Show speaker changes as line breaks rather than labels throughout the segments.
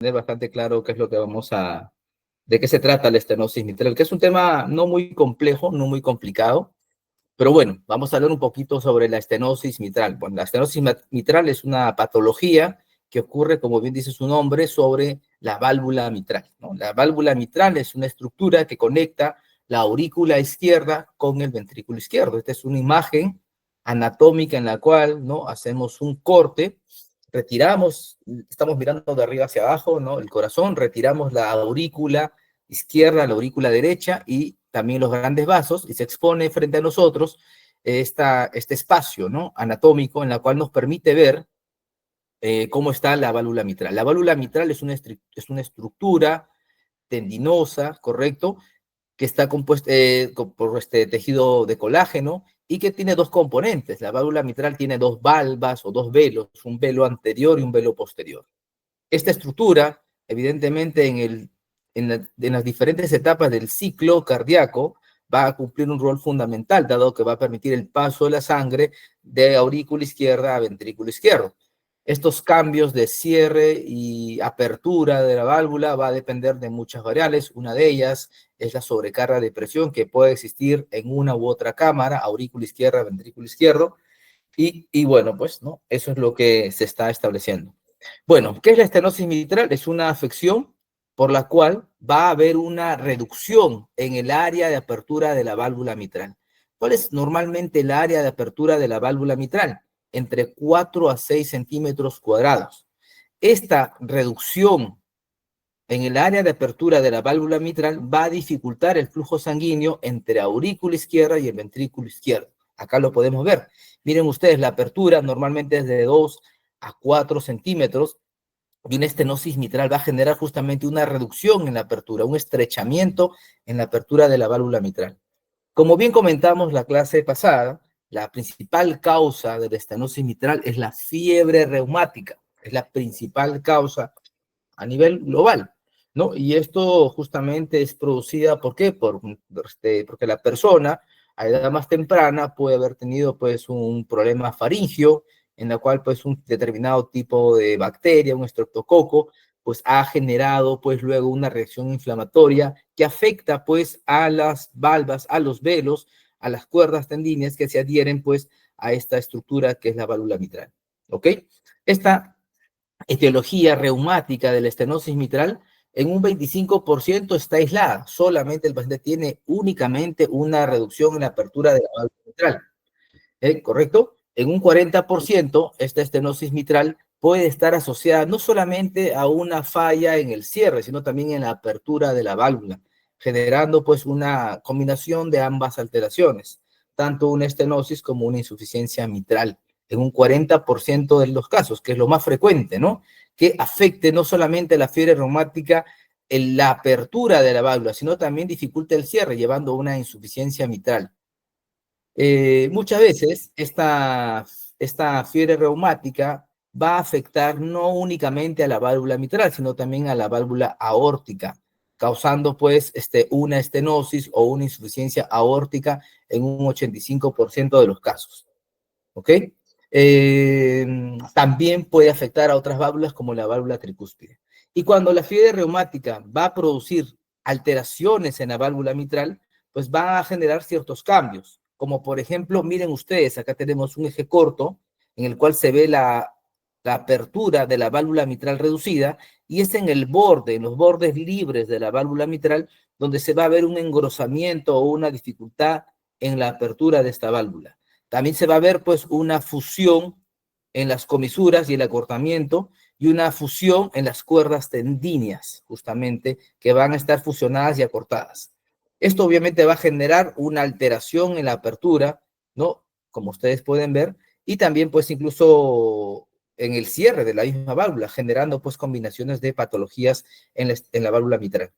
tener bastante claro qué es lo que de qué se trata la estenosis mitral, que es un tema no muy complejo, no muy complicado, pero bueno, vamos a hablar un poquito sobre la estenosis mitral. Bueno, la estenosis mitral es una patología que ocurre, como bien dice su nombre, sobre la válvula mitral, ¿no? La válvula mitral es una estructura que conecta la aurícula izquierda con el ventrículo izquierdo. Esta es una imagen anatómica en la cual, ¿no?, hacemos un corte, retiramos, estamos mirando de arriba hacia abajo, ¿no?, el corazón, retiramos la aurícula izquierda, la aurícula derecha y también los grandes vasos, y se expone frente a nosotros este espacio, ¿no?, anatómico, en la cual nos permite ver cómo está la válvula mitral. La válvula mitral es una estructura tendinosa, ¿correcto?, que está compuesta por este tejido de colágeno y que tiene dos componentes. La válvula mitral tiene dos valvas o dos velos, un velo anterior y un velo posterior. Esta estructura, evidentemente, en las diferentes etapas del ciclo cardíaco, va a cumplir un rol fundamental, dado que va a permitir el paso de la sangre de aurícula izquierda a ventrículo izquierdo. Estos cambios de cierre y apertura de la válvula va a depender de muchas variables. Una de ellas es la sobrecarga de presión que puede existir en una u otra cámara, aurícula izquierda, ventrículo izquierdo, y bueno, pues, ¿no?, eso es lo que se está estableciendo. Bueno, ¿qué es la estenosis mitral? Es una afección por la cual va a haber una reducción en el área de apertura de la válvula mitral. ¿Cuál es normalmente el área de apertura de la válvula mitral? Entre 4 a 6 centímetros cuadrados. Esta reducción en el área de apertura de la válvula mitral va a dificultar el flujo sanguíneo entre aurícula izquierda y el ventrículo izquierdo. Acá lo podemos ver. Miren ustedes, la apertura normalmente es de 2 a 4 centímetros y una estenosis mitral va a generar justamente una reducción en la apertura, un estrechamiento en la apertura de la válvula mitral. Como bien comentamos la clase pasada, la principal causa de la estenosis mitral es la fiebre reumática, es la principal causa a nivel global, ¿no? Y esto justamente es producida, ¿por qué? Porque la persona a edad más temprana puede haber tenido pues un problema faringio, en la cual pues un determinado tipo de bacteria, un estreptococo, pues ha generado pues luego una reacción inflamatoria que afecta pues a las valvas, a los velos, a las cuerdas tendíneas que se adhieren pues a esta estructura que es la válvula mitral, ¿ok? Esta etiología reumática de la estenosis mitral, en un 25% está aislada. Solamente el paciente tiene únicamente una reducción en la apertura de la válvula mitral. ¿Correcto? En un 40%, esta estenosis mitral puede estar asociada no solamente a una falla en el cierre, sino también en la apertura de la válvula, generando pues una combinación de ambas alteraciones, tanto una estenosis como una insuficiencia mitral, en un 40% de los casos, que es lo más frecuente, ¿no? Que afecte no solamente la fiebre reumática en la apertura de la válvula, sino también dificulte el cierre, llevando a una insuficiencia mitral. Muchas veces esta fiebre reumática va a afectar no únicamente a la válvula mitral, sino también a la válvula aórtica, causando pues una estenosis o una insuficiencia aórtica en un 85% de los casos. ¿Ok? También puede afectar a otras válvulas como la válvula tricúspide. Y cuando la fiebre reumática va a producir alteraciones en la válvula mitral, pues va a generar ciertos cambios, como por ejemplo, miren ustedes, acá tenemos un eje corto en el cual se ve la apertura de la válvula mitral reducida y es en el borde, en los bordes libres de la válvula mitral, donde se va a ver un engrosamiento o una dificultad en la apertura de esta válvula. También se va a ver pues una fusión en las comisuras y el acortamiento y una fusión en las cuerdas tendíneas, justamente, que van a estar fusionadas y acortadas. Esto obviamente va a generar una alteración en la apertura, ¿no? Como ustedes pueden ver, y también pues incluso en el cierre de la misma válvula, generando pues combinaciones de patologías en la válvula mitral.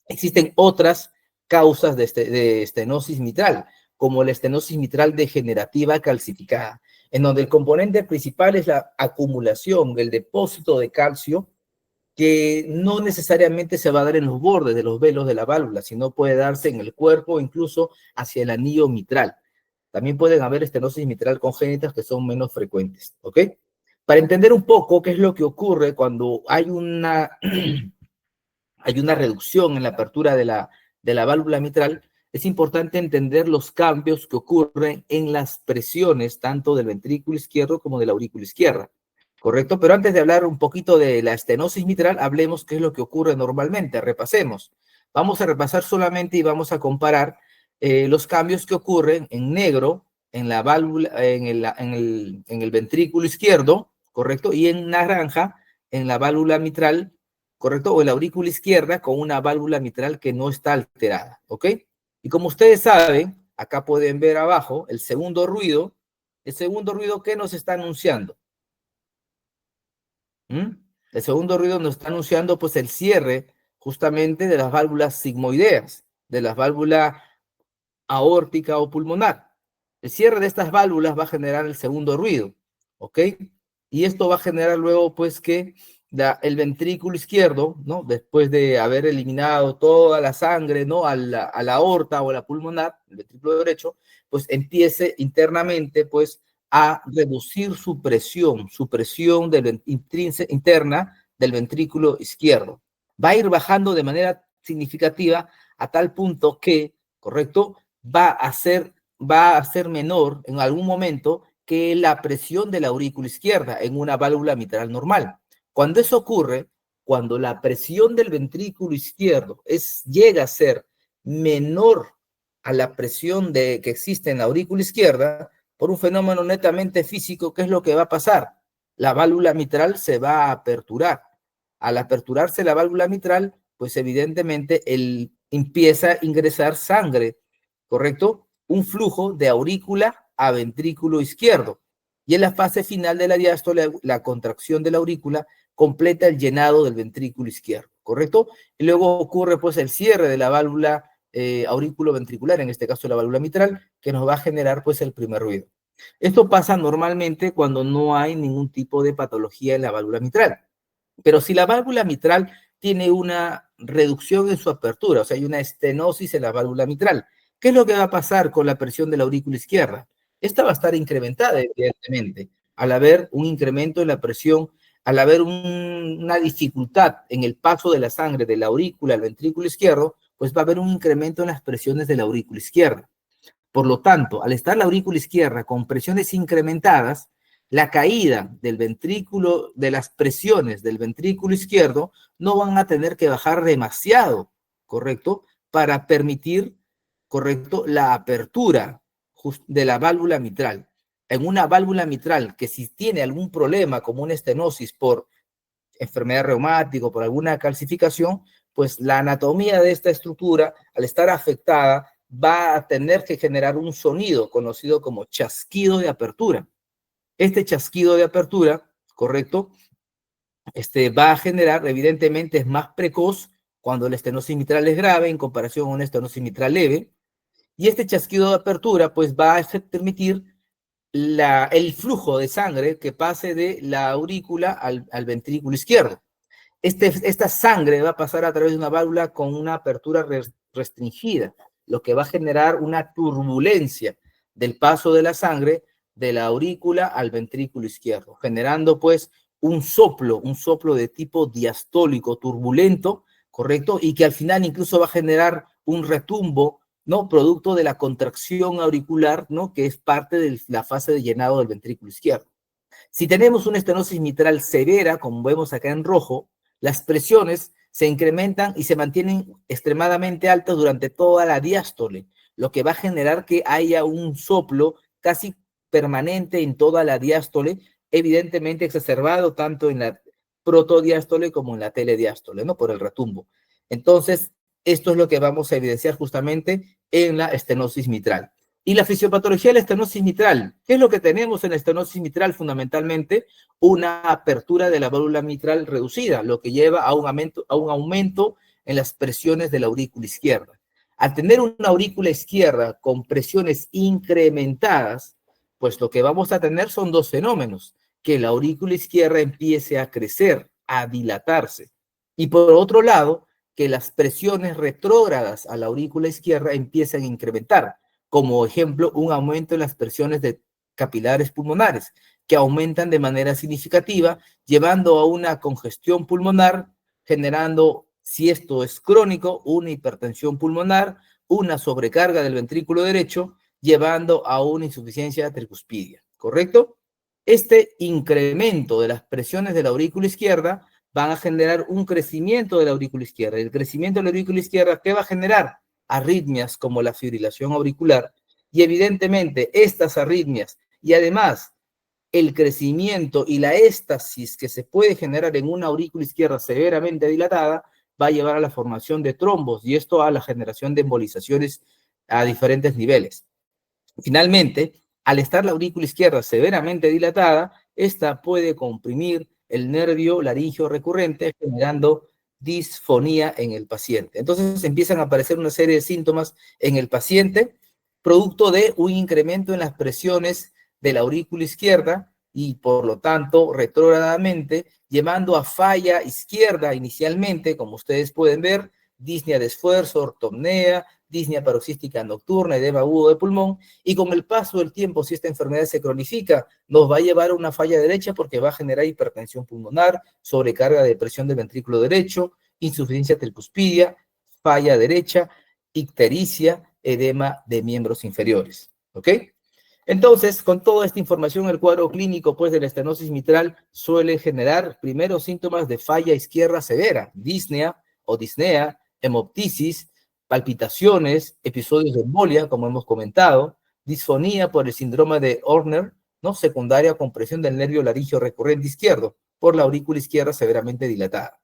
Existen otras causas de estenosis mitral, como la estenosis mitral degenerativa calcificada, en donde el componente principal es la acumulación, el depósito de calcio, que no necesariamente se va a dar en los bordes de los velos de la válvula, sino puede darse en el cuerpo, incluso hacia el anillo mitral. También pueden haber estenosis mitral congénitas que son menos frecuentes, ¿ok? Para entender un poco qué es lo que ocurre cuando hay hay una reducción en la apertura de la válvula mitral, es importante entender los cambios que ocurren en las presiones tanto del ventrículo izquierdo como de la aurícula izquierda, ¿correcto? Pero antes de hablar un poquito de la estenosis mitral, hablemos qué es lo que ocurre normalmente, repasemos. Vamos a repasar solamente y vamos a comparar los cambios que ocurren en negro en la válvula, en el ventrículo izquierdo, ¿correcto? Y en naranja en la válvula mitral, ¿correcto? O en la aurícula izquierda con una válvula mitral que no está alterada, ¿ok? Y como ustedes saben, acá pueden ver abajo el segundo ruido ¿qué nos está anunciando? ¿Mm? El segundo ruido nos está anunciando pues el cierre justamente de las válvulas sigmoideas, de las válvulas aórtica o pulmonar. El cierre de estas válvulas va a generar el segundo ruido, ¿ok? Y esto va a generar luego, pues, que el ventrículo izquierdo, ¿no? Después de haber eliminado toda la sangre, ¿no? A la aorta o a la pulmonar, el ventrículo derecho, pues empiece internamente, pues, a reducir su presión interna del ventrículo izquierdo. Va a ir bajando de manera significativa a tal punto que, ¿correcto?, va a ser menor en algún momento que la presión de la aurícula izquierda en una válvula mitral normal. Cuando eso ocurre, cuando la presión del ventrículo izquierdo llega a ser menor a la presión que existe en la aurícula izquierda, por un fenómeno netamente físico, ¿qué es lo que va a pasar? La válvula mitral se va a aperturar. Al aperturarse la válvula mitral, pues evidentemente empieza a ingresar sangre, ¿correcto? Un flujo de aurícula a ventrículo izquierdo. Y en la fase final de la diástole, la contracción de la aurícula completa el llenado del ventrículo izquierdo, ¿correcto? Y luego ocurre pues el cierre de la válvula aurículo-ventricular, en este caso la válvula mitral, que nos va a generar pues el primer ruido. Esto pasa normalmente cuando no hay ningún tipo de patología en la válvula mitral. Pero si la válvula mitral tiene una reducción en su apertura, o sea, hay una estenosis en la válvula mitral, ¿qué es lo que va a pasar con la presión de la aurícula izquierda? Esta va a estar incrementada, evidentemente, al haber un incremento en la presión, al haber una dificultad en el paso de la sangre de la aurícula al ventrículo izquierdo, pues va a haber un incremento en las presiones de la aurícula izquierda. Por lo tanto, al estar la aurícula izquierda con presiones incrementadas, la caída del ventrículo, de las presiones del ventrículo izquierdo, no van a tener que bajar demasiado, ¿correcto? Para permitir, ¿correcto?, la apertura de la válvula mitral. En una válvula mitral que si tiene algún problema, como una estenosis por enfermedad reumática o por alguna calcificación, pues la anatomía de esta estructura, al estar afectada, va a tener que generar un sonido conocido como chasquido de apertura. Este chasquido de apertura, ¿correcto?, va a generar, evidentemente es más precoz cuando la estenosis mitral es grave en comparación a una estenosis mitral leve, y este chasquido de apertura pues va a permitir el flujo de sangre que pase de la aurícula al ventrículo izquierdo. Esta sangre va a pasar a través de una válvula con una apertura restringida, lo que va a generar una turbulencia del paso de la sangre de la aurícula al ventrículo izquierdo, generando pues un soplo de tipo diastólico turbulento, ¿correcto? Y que al final incluso va a generar un retumbo, ¿no? Producto de la contracción auricular, ¿no? Que es parte de la fase de llenado del ventrículo izquierdo. Si tenemos una estenosis mitral severa, como vemos acá en rojo, las presiones se incrementan y se mantienen extremadamente altas durante toda la diástole, lo que va a generar que haya un soplo casi permanente en toda la diástole, evidentemente exacerbado tanto en la protodiástole como en la telediástole, ¿no? Por el retumbo. Entonces, esto es lo que vamos a evidenciar justamente en la estenosis mitral. Y la fisiopatología de la estenosis mitral. ¿Qué es lo que tenemos en la estenosis mitral? Fundamentalmente, una apertura de la válvula mitral reducida, lo que lleva a un aumento en las presiones de la aurícula izquierda. Al tener una aurícula izquierda con presiones incrementadas, pues lo que vamos a tener son dos fenómenos, que la aurícula izquierda empiece a crecer, a dilatarse. Y por otro lado, que las presiones retrógradas a la aurícula izquierda empiecen a incrementar, como ejemplo, un aumento en las presiones de capilares pulmonares, que aumentan de manera significativa, llevando a una congestión pulmonar, generando, si esto es crónico, una hipertensión pulmonar, una sobrecarga del ventrículo derecho, llevando a una insuficiencia tricuspidia, ¿correcto? Este incremento de las presiones de la aurícula izquierda van a generar un crecimiento de la aurícula izquierda. El crecimiento de la aurícula izquierda, ¿qué va a generar? Arritmias como la fibrilación auricular. Y evidentemente estas arritmias y además el crecimiento y la éstasis que se puede generar en una aurícula izquierda severamente dilatada va a llevar a la formación de trombos y esto a la generación de embolizaciones a diferentes niveles. Finalmente, al estar la aurícula izquierda severamente dilatada, esta puede comprimir el nervio laringeo recurrente, generando disfonía en el paciente. Entonces empiezan a aparecer una serie de síntomas en el paciente, producto de un incremento en las presiones de la aurícula izquierda y por lo tanto retrógradamente, llevando a falla izquierda inicialmente, como ustedes pueden ver, disnea de esfuerzo, ortopnea, disnea paroxística nocturna, edema agudo de pulmón, y con el paso del tiempo, si esta enfermedad se cronifica, nos va a llevar a una falla derecha porque va a generar hipertensión pulmonar, sobrecarga de presión del ventrículo derecho, insuficiencia tricuspidia, falla derecha, ictericia, edema de miembros inferiores. ¿Ok? Entonces, con toda esta información, el cuadro clínico pues, de la estenosis mitral suele generar primero síntomas de falla izquierda severa, disnea o disnea, hemoptisis, palpitaciones, episodios de embolia, como hemos comentado, disfonía por el síndrome de Horner, ¿no? Secundaria a compresión del nervio laringeo recurrente izquierdo por la aurícula izquierda severamente dilatada.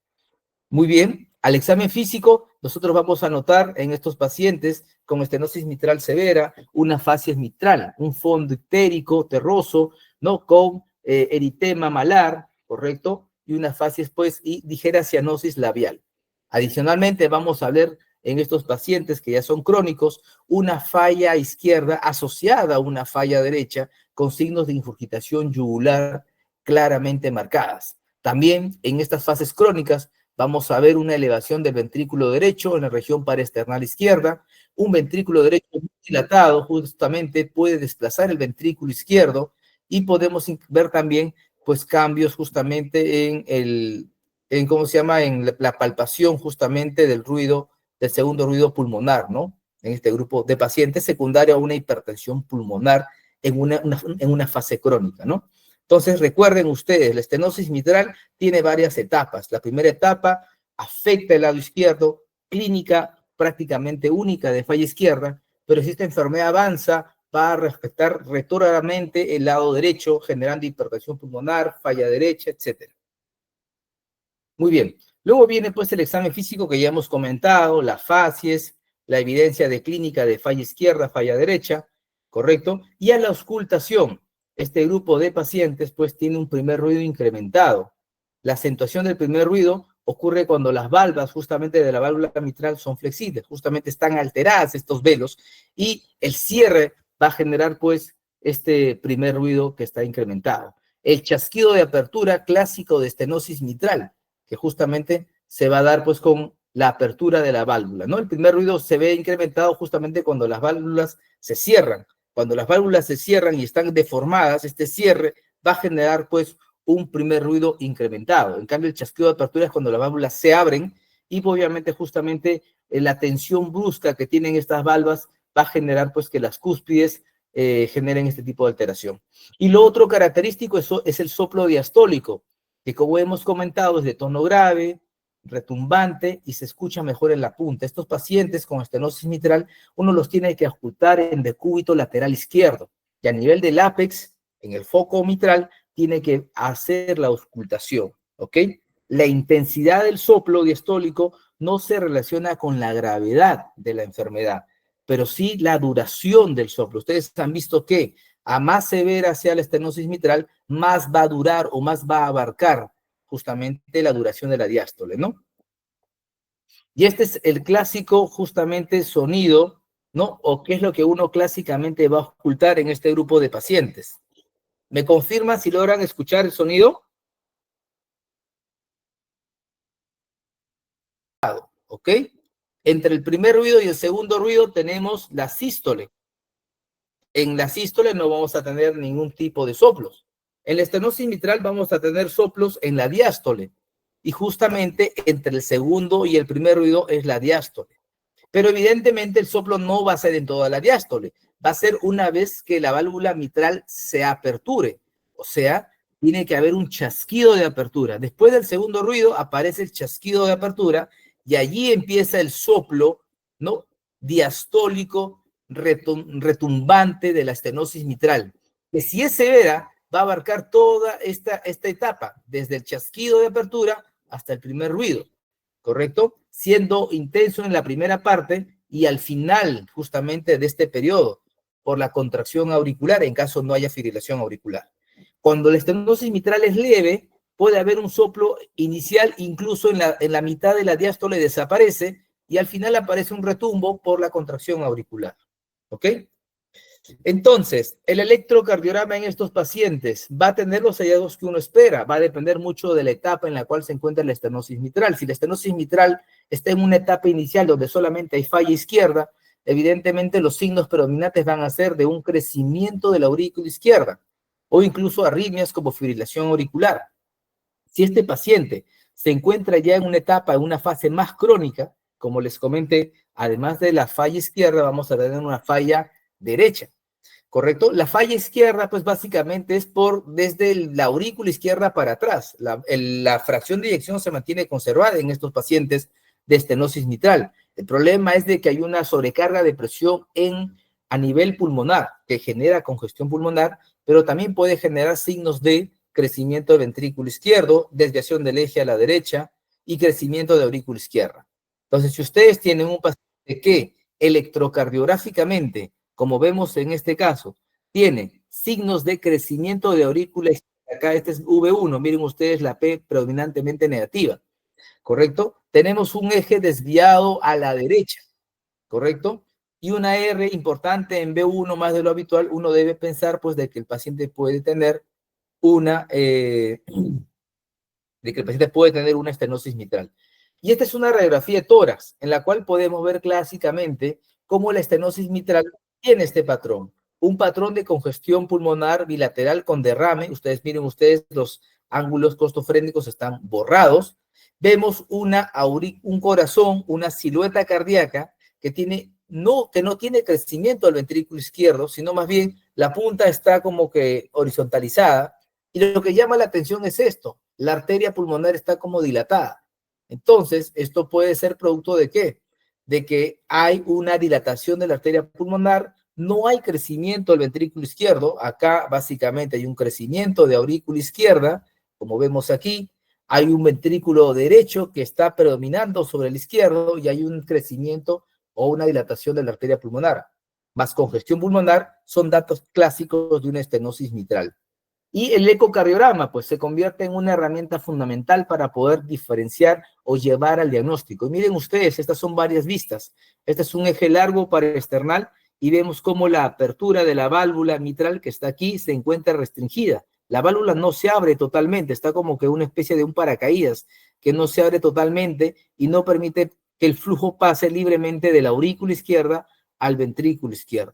Muy bien, al examen físico, nosotros vamos a notar en estos pacientes con estenosis mitral severa una fascia mitral, un fondo ictérico, terroso, ¿no? Con eritema malar, ¿correcto? Y una fascia, pues, y ligera cianosis labial. Adicionalmente, vamos a ver en estos pacientes que ya son crónicos, una falla izquierda asociada a una falla derecha con signos de ingurgitación yugular claramente marcadas. También en estas fases crónicas vamos a ver una elevación del ventrículo derecho en la región paraesternal izquierda. Un ventrículo derecho muy dilatado justamente puede desplazar el ventrículo izquierdo y podemos ver también pues cambios justamente en ¿cómo se llama? En la palpación justamente del ruido, del segundo ruido pulmonar, ¿no? En este grupo de pacientes secundario a una hipertensión pulmonar en una fase crónica, ¿no? Entonces, recuerden ustedes, la estenosis mitral tiene varias etapas. La primera etapa afecta el lado izquierdo, clínica prácticamente única de falla izquierda, pero si esta enfermedad avanza, va a afectar retrógradamente el lado derecho, generando hipertensión pulmonar, falla derecha, etc. Muy bien. Luego viene pues el examen físico que ya hemos comentado, las facies, la evidencia de clínica de falla izquierda, falla derecha, ¿correcto? Y a la auscultación. Este grupo de pacientes pues tiene un primer ruido incrementado. La acentuación del primer ruido ocurre cuando las valvas justamente de la válvula mitral son flexibles, justamente están alteradas estos velos y el cierre va a generar pues este primer ruido que está incrementado. El chasquido de apertura clásico de estenosis mitral, que justamente se va a dar pues con la apertura de la válvula, ¿no? El primer ruido se ve incrementado justamente cuando las válvulas se cierran. Cuando las válvulas se cierran y están deformadas, este cierre va a generar pues un primer ruido incrementado. En cambio, el chasquido de apertura es cuando las válvulas se abren y obviamente justamente la tensión brusca que tienen estas válvulas va a generar pues que las cúspides generen este tipo de alteración. Y lo otro característico es el soplo diastólico, que como hemos comentado es de tono grave, retumbante y se escucha mejor en la punta. Estos pacientes con estenosis mitral, uno los tiene que ocultar en decúbito lateral izquierdo y a nivel del ápex, en el foco mitral, tiene que hacer la auscultación, ¿ok? La intensidad del soplo diastólico no se relaciona con la gravedad de la enfermedad, pero sí la duración del soplo. Ustedes han visto que a más severa sea la estenosis mitral, más va a durar o más va a abarcar justamente la duración de la diástole, ¿no? Y este es el clásico justamente sonido, ¿no? O qué es lo que uno clásicamente va a ocultar en este grupo de pacientes. ¿Me confirman si logran escuchar el sonido? ¿Ok? Entre el primer ruido y el segundo ruido tenemos la sístole. En la sístole no vamos a tener ningún tipo de soplos. En la sístole vamos a tener justamente el sonido, ¿no? El sonido que ustedes escuchan. En la sístole no vamos a tener ningún tipo de soplos. En la sístole vamos a tener justamente el sonido, ¿no? El sonido que ustedes escuchan. En la sístole no vamos a tener ningún tipo de soplos. En la estenosis mitral vamos a tener soplos en la diástole, y justamente entre el segundo y el primer ruido es la diástole. Pero evidentemente el soplo no va a ser en toda la diástole, va a ser una vez que la válvula mitral se aperture, o sea, tiene que haber un chasquido de apertura. Después del segundo ruido aparece el chasquido de apertura y allí empieza el soplo, ¿no? Diastólico, retumbante de la estenosis mitral, que si es severa, va a abarcar toda esta etapa, desde el chasquido de apertura hasta el primer ruido, ¿correcto? Siendo intenso en la primera parte y al final justamente de este periodo por la contracción auricular en caso no haya fibrilación auricular. Cuando la estenosis mitral es leve, puede haber un soplo inicial, incluso en la mitad de la diástole desaparece y al final aparece un retumbo por la contracción auricular. ¿Ok? Entonces, el electrocardiograma en estos pacientes va a tener los hallazgos que uno espera, va a depender mucho de la etapa en la cual se encuentra la estenosis mitral. Si la estenosis mitral está en una etapa inicial donde solamente hay falla izquierda, evidentemente los signos predominantes van a ser de un crecimiento de la aurícula izquierda o incluso arritmias como fibrilación auricular. Si este paciente se encuentra ya en una etapa, en una fase más crónica, como les comenté, además de la falla izquierda, vamos a tener una falla derecha, ¿correcto? La falla izquierda, pues básicamente es desde la aurícula izquierda para atrás. La fracción de eyección se mantiene conservada en estos pacientes de estenosis mitral. El problema es de que hay una sobrecarga de presión a nivel pulmonar que genera congestión pulmonar, pero también puede generar signos de crecimiento del ventrículo izquierdo, desviación del eje a la derecha y crecimiento de aurícula izquierda. Entonces, si ustedes tienen un paciente que electrocardiográficamente, como vemos en este caso, tiene signos de crecimiento de aurícula izquierda, acá este es V1, miren ustedes la P predominantemente negativa, ¿correcto? Tenemos un eje desviado a la derecha, ¿correcto? Y una R importante en B1 más de lo habitual, uno debe pensar pues de que el paciente puede tener una estenosis mitral. Y esta es una radiografía de tórax, en la cual podemos ver clásicamente cómo la estenosis mitral tiene este patrón. Un patrón de congestión pulmonar bilateral con derrame. Miren ustedes, los ángulos costofrénicos están borrados. Vemos un corazón, una silueta cardíaca que no tiene crecimiento del ventrículo izquierdo, sino más bien la punta está como que horizontalizada. Y lo que llama la atención es esto, la arteria pulmonar está como dilatada. Entonces, esto puede ser producto de ¿qué? De que hay una dilatación de la arteria pulmonar, no hay crecimiento del ventrículo izquierdo, acá básicamente hay un crecimiento de aurícula izquierda, como vemos aquí, hay un ventrículo derecho que está predominando sobre el izquierdo y hay un crecimiento o una dilatación de la arteria pulmonar. Más congestión pulmonar son datos clásicos de una estenosis mitral. Y el ecocardiograma, pues, se convierte en una herramienta fundamental para poder diferenciar o llevar al diagnóstico. Y miren ustedes, estas son varias vistas. Este es un eje largo paraesternal y vemos cómo la apertura de la válvula mitral que está aquí se encuentra restringida. La válvula no se abre totalmente, está como que una especie de un paracaídas que no se abre totalmente y no permite que el flujo pase libremente de la aurícula izquierda al ventrículo izquierdo.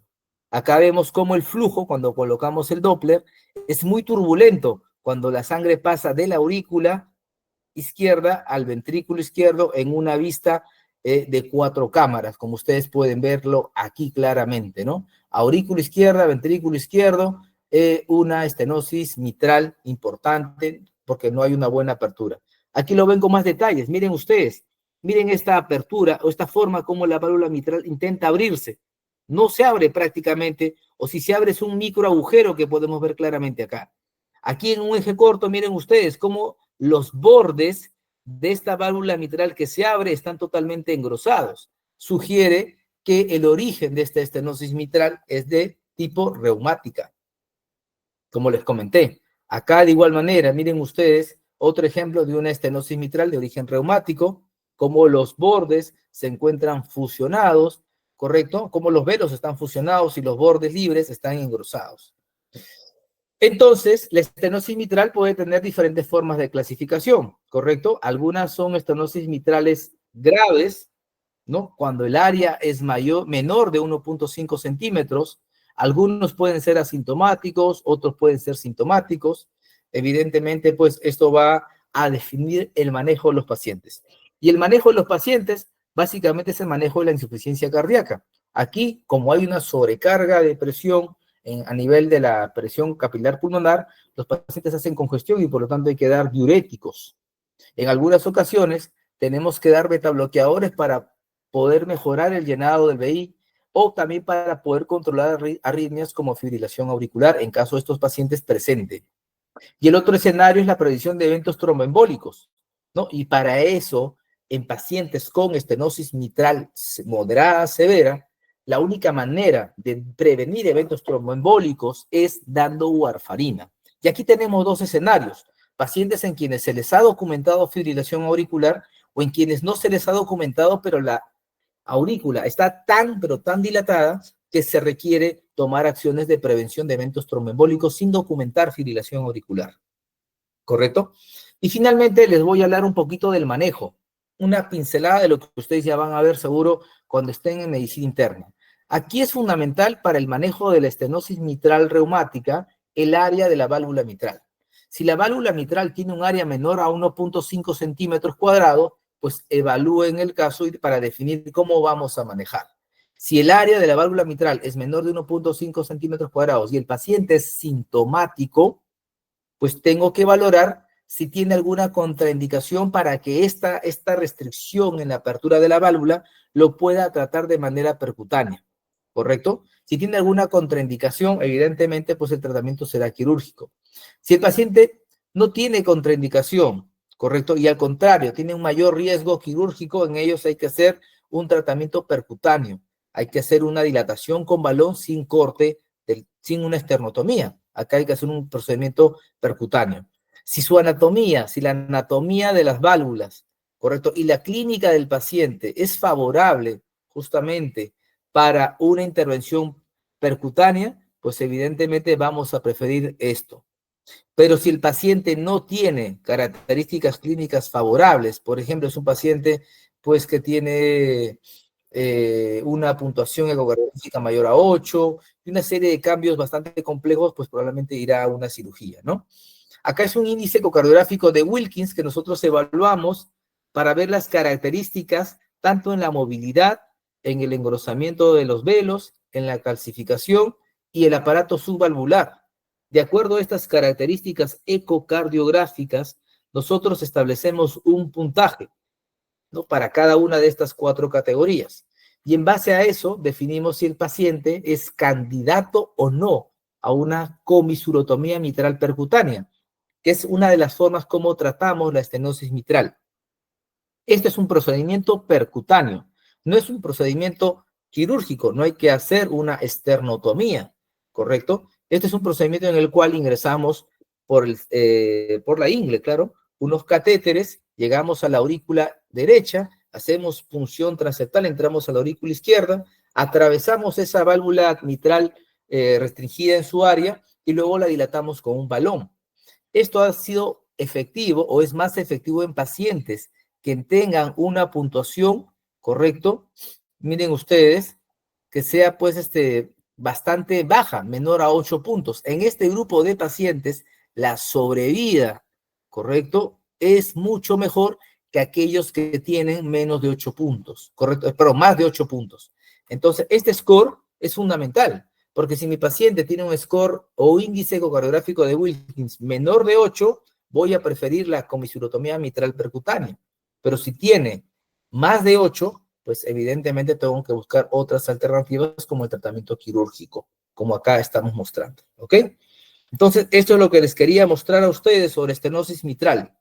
Acá vemos cómo el flujo, cuando colocamos el Doppler, es muy turbulento cuando la sangre pasa de la aurícula izquierda al ventrículo izquierdo en una vista de 4 cámaras, como ustedes pueden verlo aquí claramente, ¿no? Aurícula izquierda, ventrículo izquierdo, una estenosis mitral importante porque no hay una buena apertura. Aquí lo ven con más detalles, miren ustedes, miren esta apertura o esta forma como la válvula mitral intenta abrirse. No se abre prácticamente, o si se abre es un micro agujero que podemos ver claramente acá. Aquí en un eje corto, miren ustedes cómo los bordes de esta válvula mitral que se abre están totalmente engrosados. Sugiere que el origen de esta estenosis mitral es de tipo reumática, como les comenté. Acá de igual manera, miren ustedes otro ejemplo de una estenosis mitral de origen reumático, como los bordes se encuentran fusionados, ¿correcto? Como los velos están fusionados y los bordes libres están engrosados. Entonces, la estenosis mitral puede tener diferentes formas de clasificación, ¿correcto? Algunas son estenosis mitrales graves, ¿no? Cuando el área es menor de 1.5 centímetros, algunos pueden ser asintomáticos, otros pueden ser sintomáticos. evidentemente, pues esto va a definir el manejo de los pacientes. Y el manejo de los pacientes, básicamente, es el manejo de la insuficiencia cardíaca. Aquí, como hay una sobrecarga de presión a nivel de la presión capilar pulmonar, los pacientes hacen congestión y por lo tanto hay que dar diuréticos. En algunas ocasiones tenemos que dar betabloqueadores para poder mejorar el llenado del VI o también para poder controlar arritmias como fibrilación auricular en caso de estos pacientes presenten. Y el otro escenario es la predicción de eventos tromboembólicos, ¿no? Y para eso, en pacientes con estenosis mitral moderada severa, la única manera de prevenir eventos tromboembólicos es dando warfarina. Y aquí tenemos dos escenarios: pacientes en quienes se les ha documentado fibrilación auricular o en quienes no se les ha documentado, pero la aurícula está pero tan dilatada que se requiere tomar acciones de prevención de eventos tromboembólicos sin documentar fibrilación auricular. ¿Correcto? Y finalmente les voy a hablar un poquito del manejo, una pincelada de lo que ustedes ya van a ver seguro cuando estén en medicina interna. Aquí es fundamental para el manejo de la estenosis mitral reumática el área de la válvula mitral. Si la válvula mitral tiene un área menor a 1.5 centímetros cuadrados, pues evalúen el caso para definir cómo vamos a manejar. Si el área de la válvula mitral es menor de 1.5 centímetros cuadrados y el paciente es sintomático, pues tengo que valorar si tiene alguna contraindicación para que esta restricción en la apertura de la válvula lo pueda tratar de manera percutánea, ¿correcto? Si tiene alguna contraindicación, evidentemente, pues el tratamiento será quirúrgico. Si el paciente no tiene contraindicación, ¿correcto? Y al contrario, tiene un mayor riesgo quirúrgico, en ellos hay que hacer un tratamiento percutáneo. Hay que hacer una dilatación con balón sin corte, sin una esternotomía. Acá hay que hacer un procedimiento percutáneo. Si la anatomía de las válvulas, ¿correcto? Y la clínica del paciente es favorable justamente para una intervención percutánea, pues evidentemente vamos a preferir esto. Pero si el paciente no tiene características clínicas favorables, por ejemplo, es un paciente pues que tiene una puntuación ecocardiográfica mayor a 8 y una serie de cambios bastante complejos, pues probablemente irá a una cirugía, ¿no? Acá es un índice ecocardiográfico de Wilkins que nosotros evaluamos para ver las características tanto en la movilidad, en el engrosamiento de los velos, en la calcificación y el aparato subvalvular. De acuerdo a estas características ecocardiográficas, nosotros establecemos un puntaje, ¿no?, para cada una de estas 4 categorías. Y en base a eso definimos si el paciente es candidato o no a una comisurotomía mitral percutánea, que es una de las formas como tratamos la estenosis mitral. Este es un procedimiento percutáneo, no es un procedimiento quirúrgico, no hay que hacer una esternotomía, ¿correcto? Este es un procedimiento en el cual ingresamos por la ingle, claro, unos catéteres, llegamos a la aurícula derecha, hacemos punción transeptal, entramos a la aurícula izquierda, atravesamos esa válvula mitral restringida en su área y luego la dilatamos con un balón. Esto ha sido efectivo o es más efectivo en pacientes que tengan una puntuación, ¿correcto? Miren ustedes, que sea pues bastante baja, menor a 8 puntos. En este grupo de pacientes, la sobrevida, ¿correcto?, es mucho mejor que aquellos que tienen menos de 8 puntos, ¿correcto? Pero más de 8 puntos. Entonces, este score es fundamental, porque si mi paciente tiene un score o índice ecocardiográfico de Wilkins menor de 8, voy a preferir la comisurotomía mitral percutánea. Pero si tiene más de 8, pues evidentemente tengo que buscar otras alternativas como el tratamiento quirúrgico, como acá estamos mostrando, ¿ok? Entonces, esto es lo que les quería mostrar a ustedes sobre estenosis mitral.